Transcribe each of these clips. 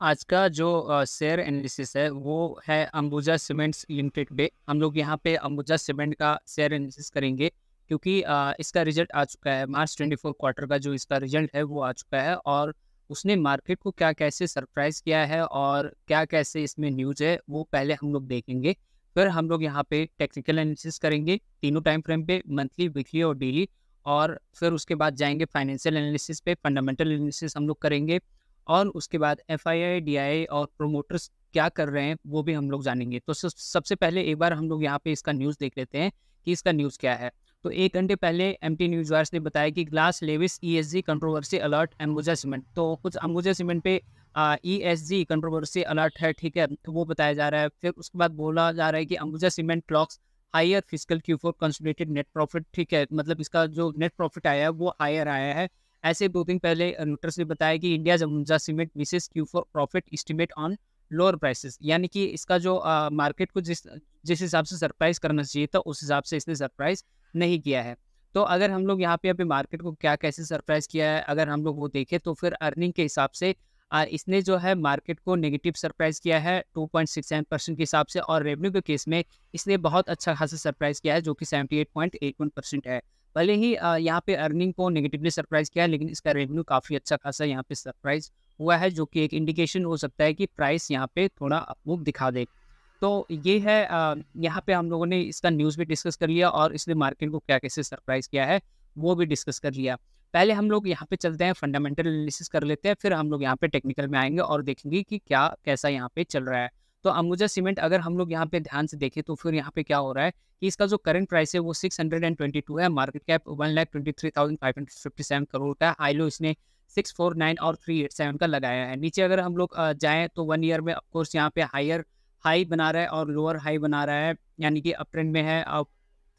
आज का जो शेयर एनालिसिस है वो है अंबुजा सीमेंट्स लिमिटेड पे। हम लोग यहाँ पे अंबुजा सीमेंट का शेयर एनालिसिस करेंगे क्योंकि इसका रिजल्ट आ चुका है। मार्च 24 क्वार्टर का जो इसका रिजल्ट है वो आ चुका है और उसने मार्केट को क्या कैसे सरप्राइज किया है और क्या कैसे इसमें न्यूज़ है वो पहले हम लोग देखेंगे। फिर हम लोग यहाँ पे टेक्निकल एनालिसिस करेंगे तीनों टाइम फ्रेम पे, मंथली, वीकली और डेली। और फिर उसके बाद जाएंगे फाइनेंशियल एनालिसिस पे, फंडामेंटल एनालिसिस हम लोग करेंगे। और उसके बाद एफआईआई, डीआईआई और प्रोमोटर्स क्या कर रहे हैं वो भी हम लोग जानेंगे। तो सबसे पहले एक बार हम लोग यहाँ पे इसका न्यूज़ देख लेते हैं कि इसका न्यूज़ क्या है। तो 1 घंटे पहले एमटी न्यूज़ वायर्स ने बताया कि Glass Lewis ESG controversy alert Ambuja Cement. तो कुछ अंबुजा सीमेंट पे ईएसजी कंट्रोवर्सी अलर्ट है, ठीक है? तो वो बताया जा रहा है। फिर उसके बाद बोला जा रहा है कि Ambuja Cement clocks higher physical Q4 consolidated net profit, ठीक है? मतलब इसका जो नेट प्रॉफिट आया है वो हायर आया है। ऐसे 2 दिन पहले न्यूट्रस ने बताया कि India's Ambuja cement misses Q4 profit estimate on lower prices. यानी कि इसका जो मार्केट को जिस जिस हिसाब से सरप्राइज़ करना चाहिए था, उस हिसाब से इसने सरप्राइज़ नहीं किया है। तो अगर हम लोग यहाँ पे अभी मार्केट को क्या कैसे सरप्राइज़ किया है, अगर हम लोग वो देखें तो फिर अर्निंग के हिसाब से इसने जो है मार्केट को नेगेटिव सरप्राइज़ किया है 2.67% के हिसाब से, और रेवेन्यू के केस में इसने बहुत अच्छा खासा सरप्राइज़ किया है जो कि 78.81% है। भले ही यहाँ पे अर्निंग को नेगेटिवली सरप्राइज़ किया है, लेकिन इसका रेवेन्यू काफ़ी अच्छा खासा यहाँ पे सरप्राइज़ हुआ है, जो कि एक इंडिकेशन हो सकता है कि प्राइस यहाँ पे थोड़ा अपमूव दिखा दे। तो ये है, यहाँ पे हम लोगों ने इसका न्यूज़ भी डिस्कस कर लिया और इसने मार्केट को क्या कैसे सरप्राइज़ किया है, वो भी डिस्कस कर लिया। पहले हम लोग यहाँ पे चलते हैं, फंडामेंटल एनालिसिस कर लेते हैं, फिर हम लोग यहाँ पे टेक्निकल में आएँगे और देखेंगे कि क्या कैसा यहाँ पे चल रहा है। तो अंबुजा सीमेंट अगर हम लोग यहाँ पे ध्यान से देखें तो फिर यहाँ पे क्या हो रहा है कि इसका जो करंट प्राइस है वो 622 है, मार्केट कैप 1,23,557 करोड़ का है। हाई लो इसने 649 और 387 का लगाया है। नीचे अगर हम लोग जाएँ तो 1 ईयर में ऑफ कोर्स यहाँ पे हायर हाई बना रहा है और लोअर हाई बना रहा है, यानी कि अप ट्रेंड में है। अब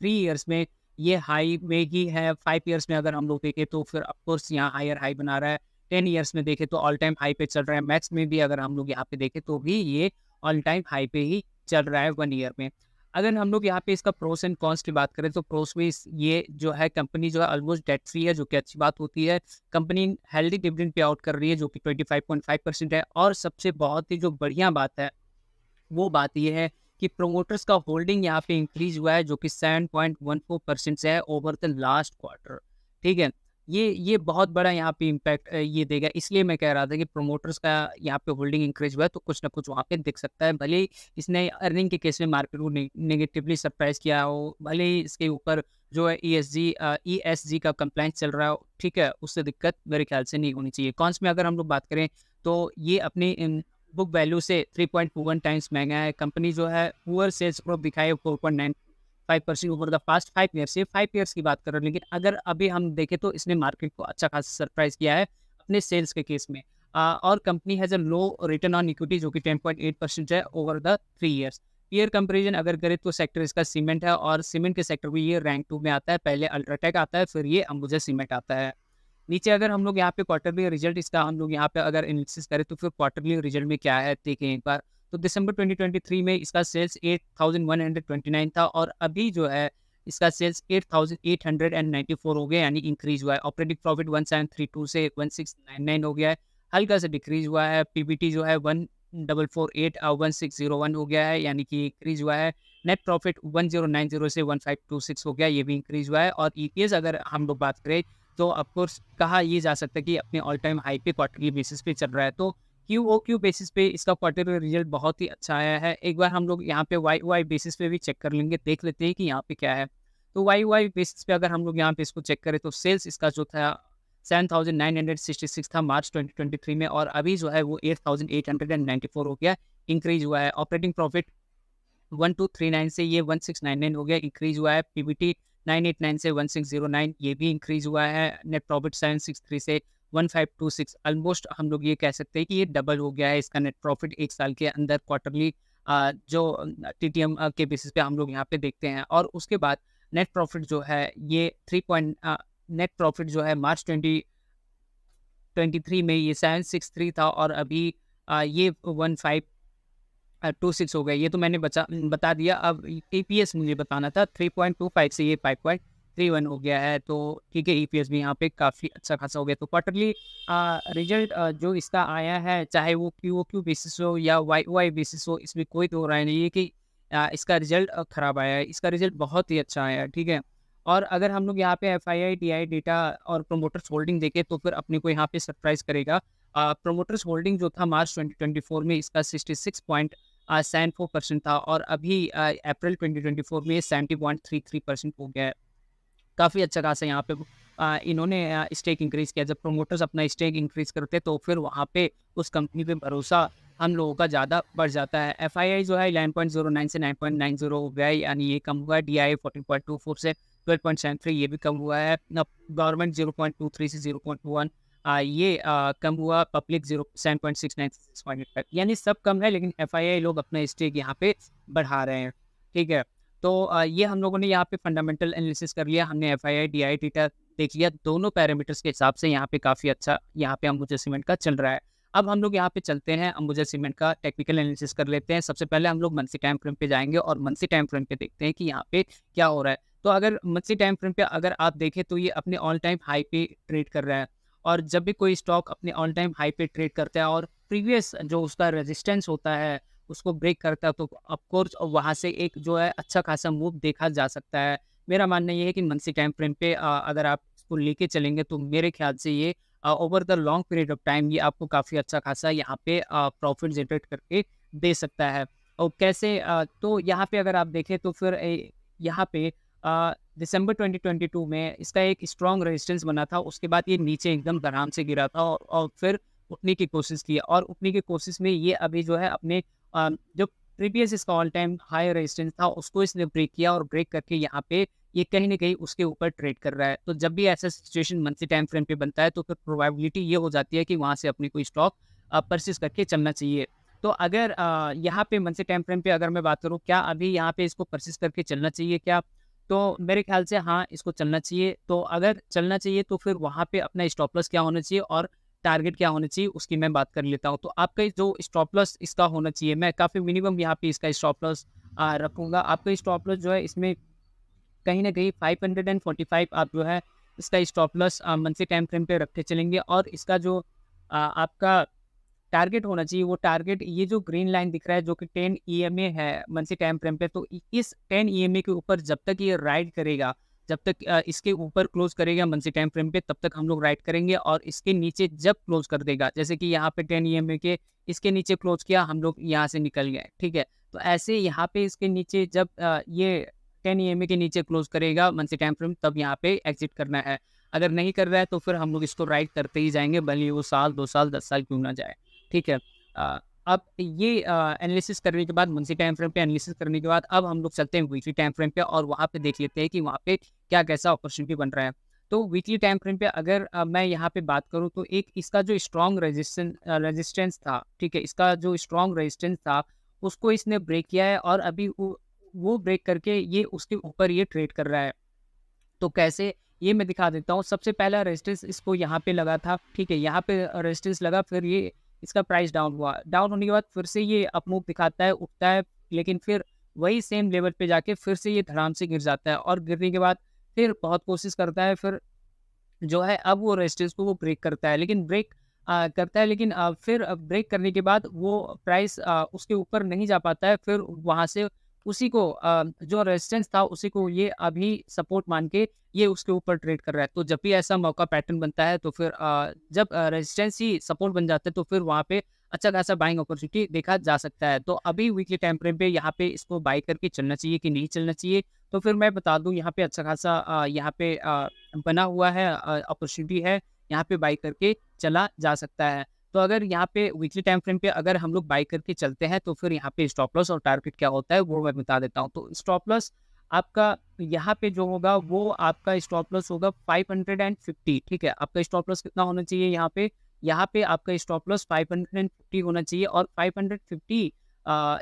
3 ईयर्स में ये हाई में ही है, 5 ईयर्स में अगर हम लोग देखें तो फिर ऑफ कोर्स यहाँ हायर हाई बना रहा है। 10 ईयर्स में देखें तो ऑल टाइम हाई पे चल रहा है। मैक्स में भी अगर हम लोग यहाँ पे देखें तो भी ये ऑल टाइम हाई पे ही चल रहा है 1 ईयर में। अगर हम लोग यहाँ पे इसका प्रोस एंड कॉन्स की बात करें तो प्रोस में ये जो है कंपनी जो है ऑलमोस्ट डेट फ्री है, जो कि अच्छी बात होती है। Company healthy dividend pay out कर रही है जो कि 25.5% है, और सबसे बहुत ही जो बढ़िया बात है वो बात ये है कि प्रोमोटर्स का होल्डिंग यहाँ पे इंक्रीज हुआ है जो कि 7.14% से है ओवर द लास्ट क्वार्टर, ठीक है? ये बहुत बड़ा यहाँ पे इम्पैक्ट ये देगा, इसलिए मैं कह रहा था कि प्रोमोटर्स का यहाँ पे होल्डिंग इंक्रीज हुआ है तो कुछ ना कुछ वहाँ पे दिख सकता है। भले ही इसने अर्निंग के केस में मार्केट को नेगेटिवली सरप्राइज किया हो, भले ही इसके ऊपर जो है ईएसजी का कंप्लाइंस चल रहा हो, ठीक है? उससे दिक्कत मेरे ख्याल से नहीं होनी चाहिए। कॉन्स में अगर हम लोग बात करें तो ये अपनी बुक वैल्यू से 3.21 टाइम्स महँगा है। कंपनी जो है पुअर सेल्स ग्रोथ दिखाई है 4.95% ओवर द पास्ट 5 ईयर्स, ये 5 ईयर्स की बात कर रहे हैं। लेकिन अगर अभी हम देखें तो इसने मार्केट को अच्छा खासा सरप्राइज़ किया है अपने सेल्स के केस में। और company has a low return on equity जो कि 10.8% है over the 3 years. Peer comparison अगर करें तो सेक्टर इसका सीमेंट है और सीमेंट के सेक्टर में ये रैंक 2 में आता है। पहले अल्ट्राटेक आता है, फिर ये अंबुजा सीमेंट आता है। नीचे अगर हम लोग यहाँ पे क्वार्टरली रिजल्ट इसका हम लोग यहाँ पे अगर एनालिसिस करें तो फिर क्वार्टरली रिजल्ट में क्या है देखें एक बार। तो दिसंबर 2023 में इसका सेल्स 8,129 था और अभी जो है इसका सेल्स 8,894 हो गया, यानी इंक्रीज हुआ है। ऑपरेटिंग प्रॉफिट 1732 से 1699 हो गया है, हल्का सा डिक्रीज हुआ है। पीबीटी जो है 1448 1601 हो गया है, यानी कि इंक्रीज हुआ है। नेट प्रॉफिट 1090 से 1526 हो गया, ये भी इंक्रीज हुआ है। और ईपीएस अगर हम लोग बात करें तो ऑफ कोर्स कहा ये जा सकता है कि अपने ऑल टाइम हाई पे क्वार्टरली बेसिस पे चल रहा है। तो क्यूओक्यू बेसिस पे इसका क्वार्टरली रिजल्ट बहुत ही अच्छा आया है। एक बार हम लोग यहाँ पे वाई वाई बेसिस पे भी चेक कर लेंगे, देख लेते हैं कि यहाँ पे क्या है। तो वाई वाई बेसिस पे अगर हम लोग यहाँ पे इसको चेक करें तो सेल्स इसका जो था 7,966 था मार्च 2023 में, और अभी जो है वो 8,894 हो गया, इंक्रीज हुआ है। ऑपरेटिंग प्रॉफिट 1239 से ये 1699 हो गया, इंक्रीज हुआ है। पीबीटी 989 से 1609, ये भी इंक्रीज हुआ है। नेट प्रॉफिट 763 से 1526, ऑलमोस्ट हम लोग ये कह सकते हैं कि ये डबल हो गया है इसका नेट प्रॉफिट एक साल के अंदर क्वार्टरली, जो टीटीएम के बेसिस पे हम लोग यहाँ पे देखते हैं। और उसके बाद नेट प्रॉफिट जो है ये नेट प्रॉफिट जो है मार्च 2023 में ये 763 था और अभी ये 1526 हो गया। ये तो मैंने बता दिया। अब ईपीएस मुझे बताना था, 3.25 से ये 3.31 हो गया है, तो ठीक है, ईपीएस भी यहाँ पे काफ़ी अच्छा खासा हो गया। तो क्वार्टरली रिजल्ट जो इसका आया है, चाहे वो क्यूओक्यू बेसिस हो या वाई बेसिस हो, इसमें कोई दो राय नहीं है कि इसका रिजल्ट खराब आया है। इसका रिजल्ट बहुत ही अच्छा आया है, ठीक है। और अगर हम लोग यहाँ पे एफआईआई, टीआई डेटा और प्रोमोटर्स होल्डिंग देखें तो फिर अपने को यहाँ पे सरप्राइज़ करेगा। प्रोमोटर्स होल्डिंग जो था मार्च 2024 में इसका 66.74% था और अभी अप्रैल 2024 में 70.33% हो गया है। काफ़ी अच्छा खासा यहाँ पे इन्होंने स्टेक इंक्रीज़ किया। जब प्रोमोटर्स अपना स्टेक इंक्रीज़ करते हैं तो फिर वहाँ पे उस कंपनी पे भरोसा हम लोगों का ज़्यादा बढ़ जाता है। एफआईआई जो है 11.09 से 9.90 हो गया है, यानी ये कम हुआ है। डीआई 14.24 से 12.73 ये भी कम हुआ है। गवर्नमेंट 0.23 से 0.1 ये कम हुआ। पब्लिक 7.69 से 6.85 यानी सब कम है, लेकिन एफआईआई लोग अपना स्टेक यहाँ पे बढ़ा रहे हैं, ठीक है। तो ये हम लोगों ने यहाँ पे फंडामेंटल एनालिसिस कर लिया। हमने एफआईआई, डीआई डेटा देख लिया। दोनों पैरामीटर्स के हिसाब से यहाँ पे काफ़ी अच्छा यहाँ पे अंबुजा सीमेंट का चल रहा है। अब हम लोग यहाँ पे चलते हैं, अंबुजा सीमेंट का टेक्निकल एनालिसिस कर लेते हैं। सबसे पहले हम लोग मंथली टाइम फ्रेम पे जाएँगे और मंथली टाइम फ्रेम पे देखते हैं कि यहाँ पे क्या हो रहा है। तो अगर मंथली टाइम फ्रेम पे अगर आप देखें तो ये अपने ऑल टाइम हाई पे ट्रेड कर रहा है। और जब भी कोई स्टॉक अपने ऑल टाइम हाई पे ट्रेड करता है और प्रीवियस जो उसका रेजिस्टेंस होता है उसको ब्रेक करता है, तो ऑफ कोर्स वहाँ से एक जो है अच्छा खासा मूव देखा जा सकता है। मेरा मानना ये है कि मंथली टाइम फ्रेम पे अगर आप इसको लेके चलेंगे तो मेरे ख्याल से ये over the long period of time ये आपको काफ़ी अच्छा खासा यहाँ पे प्रॉफिट जनरेट करके दे सकता है। और कैसे तो यहाँ पे अगर आप देखें तो फिर यहाँ पे दिसंबर 2022 में इसका एक स्ट्रॉन्ग रेजिस्टेंस बना था। उसके बाद ये नीचे एकदम आराम से गिरा था और फिर उठने की कोशिश की और उठने की कोशिश में ये अभी जो है अपने जो प्रीवियस इसका ऑल टाइम हाई रेजिस्टेंस था उसको इसने ब्रेक किया और ब्रेक करके यहाँ पे ये कहीं न कहीं उसके ऊपर ट्रेड कर रहा है। तो जब भी ऐसा सिचुएशन मंथली टाइम फ्रेम पे बनता है तो फिर प्रोबेबिलिटी ये हो जाती है कि वहाँ से अपनी कोई स्टॉक परचेज़ करके चलना चाहिए। तो अगर यहाँ पे मंथली टाइम फ्रेम पे अगर मैं बात करूँ, क्या अभी यहाँ पे इसको परचेज़ करके चलना चाहिए क्या? तो मेरे ख्याल से हाँ, इसको चलना चाहिए। तो अगर चलना चाहिए तो फिर वहाँ पे अपना स्टॉप लॉस क्या होना चाहिए और टारगेट क्या होना चाहिए उसकी मैं बात कर लेता हूँ। तो आपका जो स्टॉप लॉस इसका होना चाहिए, मैं काफ़ी मिनिमम यहाँ पे इसका स्टॉप लॉस रखूँगा। आपका स्टॉप लॉस जो है इसमें कहीं न कहीं 545 आप जो है इसका stop loss monthly time frame पे रख के चलेंगे और इसका जो आपका टारगेट होना चाहिए, वो टारगेट ये जो ग्रीन लाइन दिख रहा है जो कि 10 ईएमए है मंथली टाइम फ्रेम पे, तो इस 10 ईएमए के ऊपर जब तक ये राइड करेगा, जब तक इसके ऊपर क्लोज करेगा मंथली टाइम फ्रेम पे, तब तक हम लोग राइड करेंगे और इसके नीचे जब क्लोज कर देगा, जैसे कि यहाँ पे 10 ईएमए के इसके नीचे क्लोज किया, हम लोग यहाँ से निकल गए, ठीक है। तो ऐसे यहाँ पे इसके नीचे जब ये 10 ईएमए के नीचे क्लोज करेगा मंथली टाइम फ्रेम, तब यहाँ पे एग्जिट करना है। अगर नहीं कर रहा है तो फिर हम लोग इसको राइड करते ही जाएंगे, भले ही वो साल 2 साल 10 साल क्यों ना जाए, ठीक है। अब ये एनालिसिस करने के बाद, मंथली टाइम फ्रेम पे एनालिसिस करने के बाद, अब हम लोग चलते हैं वीकली टाइम फ्रेम पे और वहाँ पे देख लेते हैं कि वहाँ पे क्या कैसा अपॉर्चुनिटी बन रहा है। तो वीकली टाइम फ्रेम पे अगर मैं यहाँ पे बात करूँ तो एक इसका जो स्ट्रॉन्ग रेजिस्टेंस था, ठीक है, इसका जो स्ट्रॉन्ग रेजिस्टेंस था उसको इसने ब्रेक किया है और अभी वो ब्रेक करके ये उसके ऊपर ये ट्रेड कर रहा है। तो कैसे, ये मैं दिखा देता हूँ। सबसे पहला रेजिस्टेंस इसको यहाँ पे लगा था, ठीक है, यहाँ पे रेजिस्टेंस लगा, फिर ये इसका प्राइस डाउन हुआ। डाउन होने के बाद फिर से ये अप मूव दिखाता है, उठता है, लेकिन फिर वही सेम लेवल पे जाके फिर से ये धड़ाम से गिर जाता है और गिरने के बाद फिर बहुत कोशिश करता है, फिर जो है अब वो रेजिस्टेंस को वो ब्रेक करता है, लेकिन ब्रेक करता है, लेकिन फिर ब्रेक करने के बाद वो प्राइस उसके ऊपर नहीं जा पाता है। फिर वहाँ से उसी को जो रेजिस्टेंस था उसी को ये अभी सपोर्ट मान के ये उसके ऊपर ट्रेड कर रहा है। तो जब भी ऐसा मौका पैटर्न बनता है तो फिर जब रेजिस्टेंस ही सपोर्ट बन जाता है तो फिर वहाँ पे अच्छा खासा बाइंग अपॉर्चुनिटी देखा जा सकता है। तो अभी वीकली टाइम फ्रेम पे यहाँ पे इसको बाई करके चलना चाहिए कि नहीं चलना चाहिए, तो फिर मैं बता दूँ यहाँ पे अच्छा खासा यहाँ पे बना हुआ है, अपॉर्चुनिटी है, यहाँ पे बाई करके चला जा सकता है। तो अगर यहाँ पे वीकली टाइम फ्रेम पे अगर हम लोग बाई करके चलते हैं तो फिर यहाँ पे स्टॉप लॉस और टारगेट क्या होता है वो मैं बता देता हूँ। तो स्टॉप लॉस आपका यहाँ पे जो होगा वो आपका स्टॉप लॉस होगा 550, ठीक है। आपका स्टॉप लॉस कितना होना चाहिए यहाँ पे? यहाँ पे आपका स्टॉप लॉस 550 होना चाहिए और 550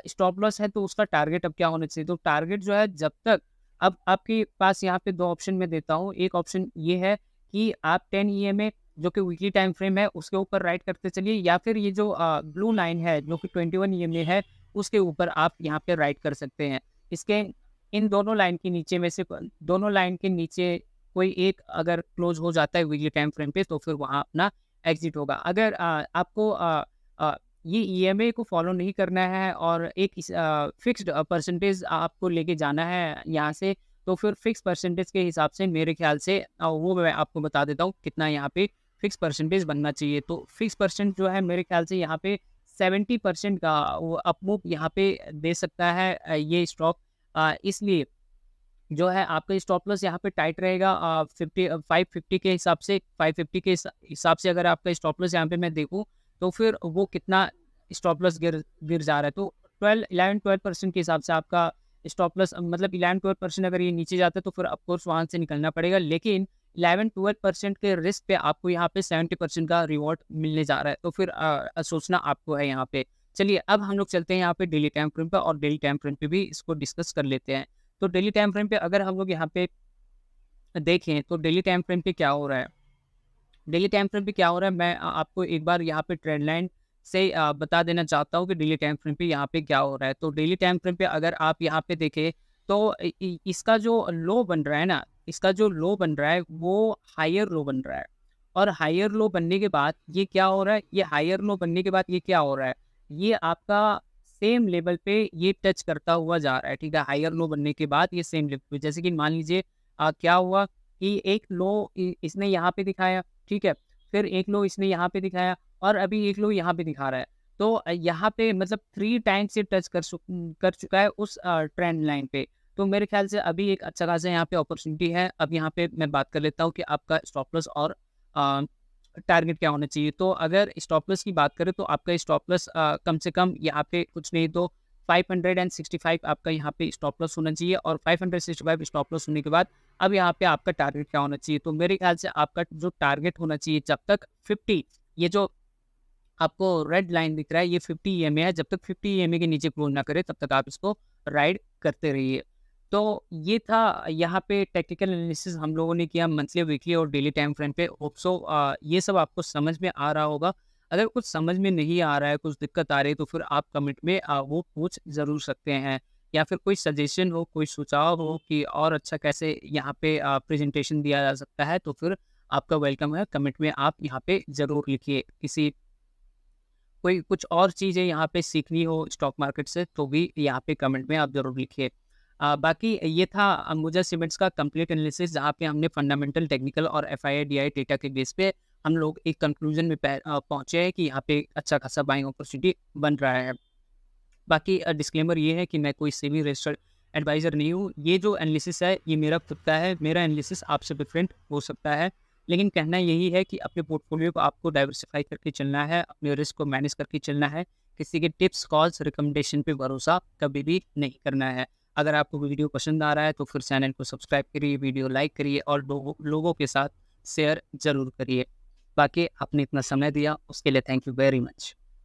स्टॉप लॉस है तो उसका टारगेट अब क्या होना चाहिए? तो टारगेट जो है जब तक, अब आपके पास यहाँ पे 2 ऑप्शन मैं देता हूँ। एक ऑप्शन ये है कि आप 10 ईएमए जो कि वीकली टाइम फ्रेम है उसके ऊपर राइड करते चलिए, या फिर ये जो ब्लू लाइन है जो कि 21 ईएमए है उसके ऊपर आप यहाँ पे राइड कर सकते हैं। इसके इन दोनों लाइन के नीचे में से दोनों लाइन के नीचे कोई एक अगर क्लोज हो जाता है वीकली टाइम फ्रेम पे, तो फिर वहाँ अपना एग्जिट होगा। अगर आपको ये ईएमए को फॉलो नहीं करना है और एक फिक्स्ड परसेंटेज आपको लेके जाना है यहाँ से, तो फिर फिक्स परसेंटेज के हिसाब से मेरे ख्याल से वो मैं आपको बता देता हूँ कितना यहाँ पे फिक्स परसेंटेज बनना चाहिए। तो फिक्स परसेंट जो है मेरे ख्याल से यहाँ पे 70% का वो अपमूव यहाँ पे दे सकता है ये स्टॉक। इसलिए जो है आपका स्टॉप लॉस यहाँ पे टाइट रहेगा 550 के हिसाब से। 550 के हिसाब से अगर आपका स्टॉप लॉस यहाँ पे मैं देखूँ, तो फिर वो कितना स्टॉप लॉस गिर गिर जा रहा है, तो 11-12% के हिसाब से आपका स्टॉप लॉस, मतलब 11-12% अगर ये नीचे जाता है तो फिर ऑफकोर्स वहाँ से निकलना पड़ेगा। लेकिन 11-12% के रिस्क पे आपको यहाँ पे 70% का रिवॉर्ड मिलने जा रहा है, तो फिर सोचना आपको है यहाँ पे। चलिए अब हम लोग चलते हैं यहाँ पे डेली टाइम फ्रेम पे, और डेली टाइम फ्रेम पे भी इसको डिस्कस कर लेते हैं। तो डेली टाइम फ्रेम पे अगर हम लोग यहाँ पे देखें, तो डेली टाइम फ्रेम पे क्या हो रहा है, डेली टाइम फ्रेम पे क्या हो रहा है, मैं आपको एक बार यहाँ पे ट्रेंड लाइन से बता देना चाहता हूँ कि डेली टाइम फ्रेम पे यहाँ पे क्या हो रहा है। तो डेली टाइम फ्रेम पे अगर आप यहाँ पे देखें, तो इसका जो लो बन रहा है ना, इसका जो लो बन रहा है वो हायर लो बन रहा है। और हायर लो बनने के बाद ये क्या हो रहा है, ये हायर लो बनने के बाद ये क्या हो रहा है, ये आपका सेम लेवल पे ये टच करता हुआ जा रहा है। ठीक है, हायर लो बनने के बाद ये सेम लेवल पे, जैसे कि मान लीजिए क्या हुआ कि एक लो इसने यहाँ पे दिखाया, ठीक है, फिर एक लो इसने यहाँ पे दिखाया, और अभी एक लो यहाँ पे दिखा रहा है। तो यहाँ पे मतलब 3 टाइम्स से टच कर चुका है उस ट्रेंड लाइन पे। तो मेरे ख्याल से अभी एक अच्छा खासा यहाँ पे अपॉर्चुनिटी है। अब यहाँ पे मैं बात कर लेता हूँ कि आपका स्टॉप लॉस और टारगेट क्या होना चाहिए। तो अगर स्टॉप लॉस की बात करें, तो आपका स्टॉप लॉस कम से कम यहाँ पे कुछ नहीं तो 565 आपका यहाँ पे स्टॉप लॉस होना चाहिए, और 565 स्टॉप लॉस होने के बाद अब यहाँ पे आपका टारगेट क्या होना चाहिए। तो मेरे ख्याल से आपका जो टारगेट होना चाहिए, जब तक 50, ये जो आपको रेड लाइन दिख रहा है, ये 50 ईएमए है, जब तक 50 ईएमए के नीचे क्लोज ना करे तब तक आप इसको राइड करते रहिए। तो ये था यहाँ पे टेक्निकल एनालिसिस हम लोगों ने किया मंथली, वीकली और डेली टाइम फ्रेम पे। होप सो ये सब आपको समझ में आ रहा होगा। अगर कुछ समझ में नहीं आ रहा है, कुछ दिक्कत आ रही है, तो फिर आप कमेंट में वो पूछ ज़रूर सकते हैं, या फिर कोई सजेशन हो, कोई सुझाव हो कि और अच्छा कैसे यहाँ पे प्रेजेंटेशन दिया जा सकता है, तो फिर आपका वेलकम है। कमेंट में आप यहाँ पे ज़रूर लिखिए। किसी कोई कुछ और चीज़ें यहाँ पे सीखनी हो स्टॉक मार्केट से, तो भी यहाँ पे कमेंट में आप ज़रूर लिखिए। बाकी ये था अंबुजा सीमेंट्स का कंप्लीट एनालिसिस, जहाँ पे हमने फंडामेंटल, टेक्निकल और एफआईआई डीआई डेटा के बेस पे हम लोग एक कंक्लूजन में पहुँचे हैं कि यहाँ पे अच्छा खासा बाइंग अपॉर्चुनिटी बन रहा है। बाकी डिस्क्लेमर ये है कि मैं कोई सेबी रजिस्टर्ड एडवाइज़र नहीं हूँ। ये जो एनालिसिस है ये मेरा खुद का है, मेरा एनालिसिस आपसे डिफरेंट हो सकता है, लेकिन कहना यही है कि अपने पोर्टफोलियो को आपको डाइवर्सिफाई करके चलना है, अपने रिस्क को मैनेज करके चलना है। किसी के टिप्स, कॉल्स, रिकमेंडेशन पे भरोसा कभी भी नहीं करना है। अगर आपको वीडियो पसंद आ रहा है, तो फिर चैनल को सब्सक्राइब करिए, वीडियो लाइक करिए, और लोगों के साथ शेयर ज़रूर करिए। बाकी आपने इतना समय दिया उसके लिए थैंक यू वेरी मच।